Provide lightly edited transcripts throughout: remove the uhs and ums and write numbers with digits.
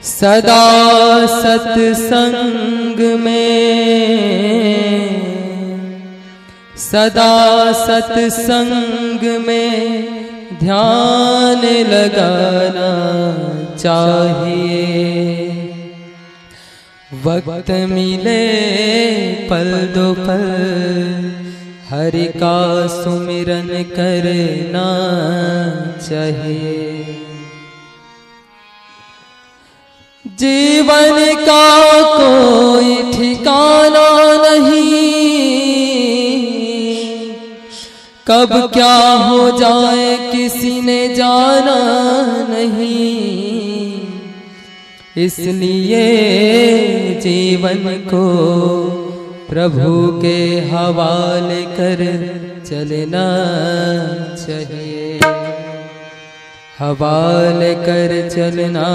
सदा सत्संग में, सदा सत्संग में ध्यान लगाना चाहिए। वक्त मिले पल दो पल हरि का सुमिरन करना चाहिए। जीवन का कोई ठिकाना नहीं, कब क्या हो जाए किसी ने जाना नहीं। इसलिए जीवन को प्रभु के हवाले कर चलना चाहिए, हवाले कर चलना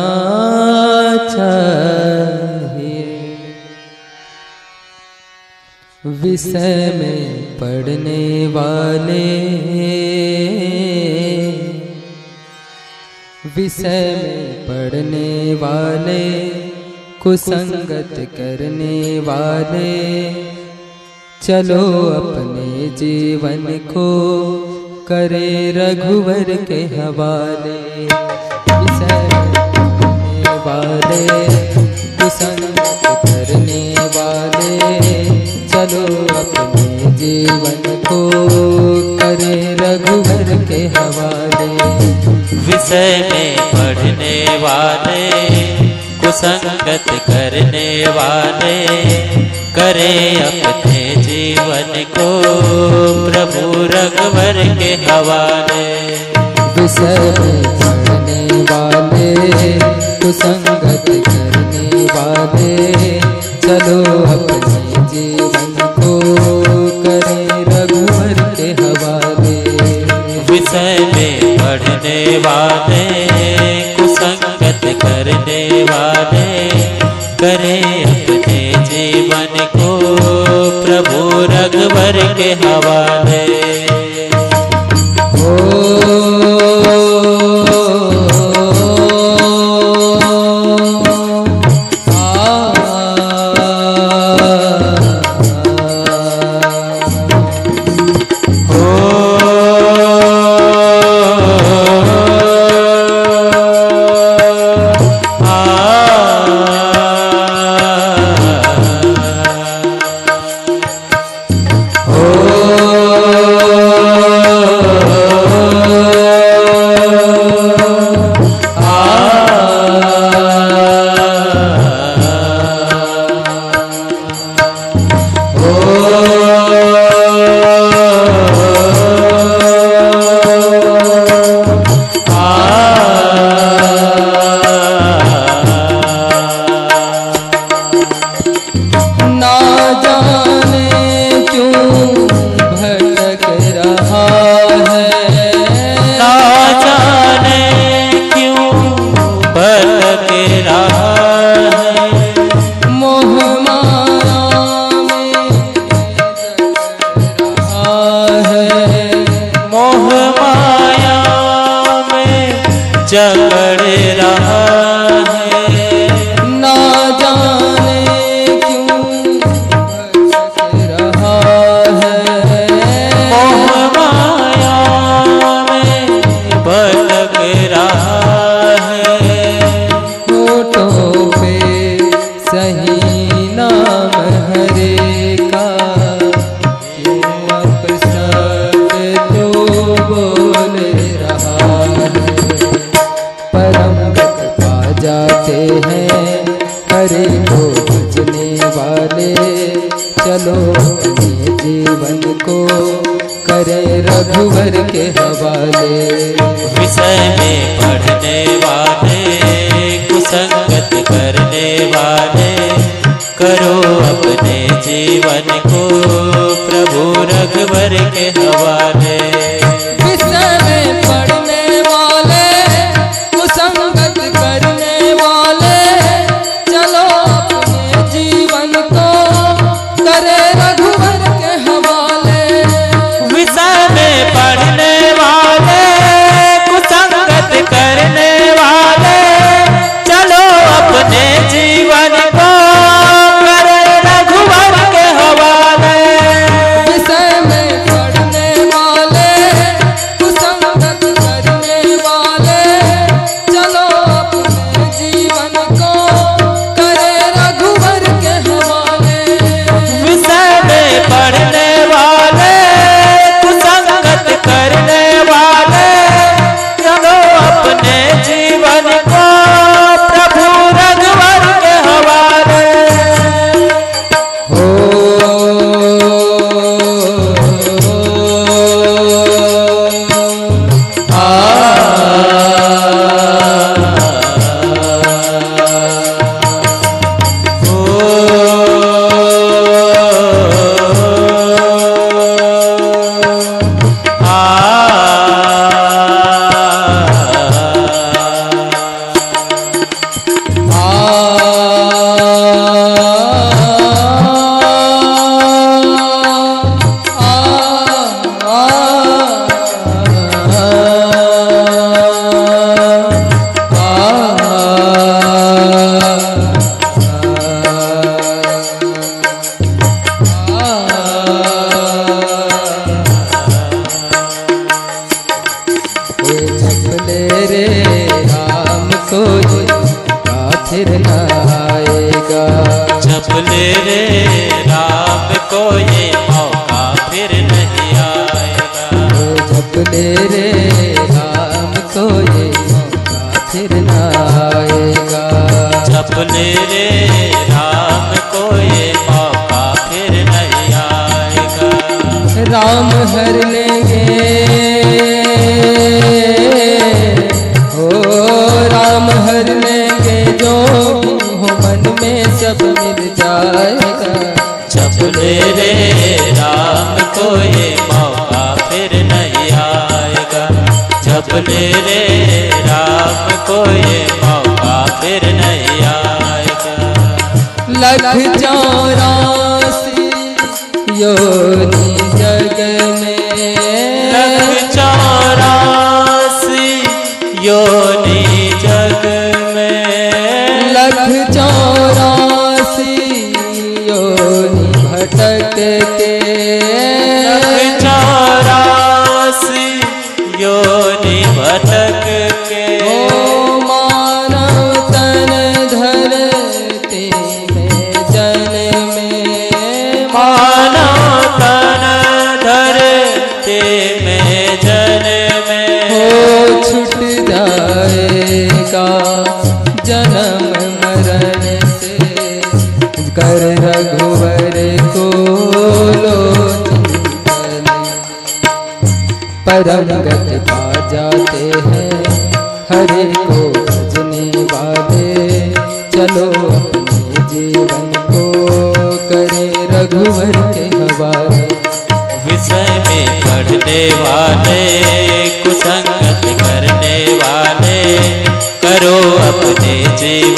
चाहिए। विषय में पढ़ने वाले, विषय में पढ़ने वाले, कुसंगत करने वाले, चलो अपने जीवन को करे रघुवर के हवाले। विषय में पढ़ने वाले, कुसंगत करने वाले, चलो अपने जीवन को करे रघुवर के हवाले। विषय में पढ़ने वाले, कुसंगत करने वाले, करे अपने जीवन को प्रभु रघुवर के हवाले। विषय में पढ़ने वाले, कुसंगत करने वाले, चलो अपने जीवन को करे रघुवर के हवाले। विषय में पढ़ने वाले, कुसंगत करने वाले, करे अपने जीवन को प्रभु रघुवर के हवाले। जकड़ रहा है, ना जाने क्यों भटक रहा है। मोह माया में भटक रहा है। होठों पे सही नाम हरे का, क्यों अपशब्द तो बोल रहा है। परम गत पा जाते हैं हरे को भजने वाले, चलो अपने जीवन को करे रघुवर के हवाले। विषय में पढ़ने वाले, कुसंगत करने वाले, करो अपने जीवन को प्रभु रघुवर के हवाले। विषय में पढ़ने वाले, कुसंगत करने वाले, चलो अपने जीवन को करे रघुवर के हवाले। विषय में पढ़ने वाले, कुसंगत ले रे राम को फिर न आएगा। जप ले रे राम को ये मौका फिर नहीं आएगा। जप ले रे राम को ये मौका फिर न आएगा। जप ले रे राम को ये मौका फिर नहीं आएगा। राम हर लेंगे ओ राम हर लेंगे जो हो मन में सब मिल जाएगा। जप ले रे राम को ये मौका फिर नहीं आएगा। जप ले रे राम को ये मौका फिर नहीं आएगा। 184 योनि जग में 184 योनि जग में 184 योनि भटक के 184 योनि भटक के ओ मानव तन धरती में जन्मे। मानव तन धरती में जन्मे। हो छूट जाएगा जन्म मरण से कर रघुवर को लोचन। परम गति पा जाते हैं हरे को भजने वाले। चलो अपने जीवन को करे रघुवर के हवाले। विषय में पढ़ने वाले कुसंगत करने वाले करो अपने जीवन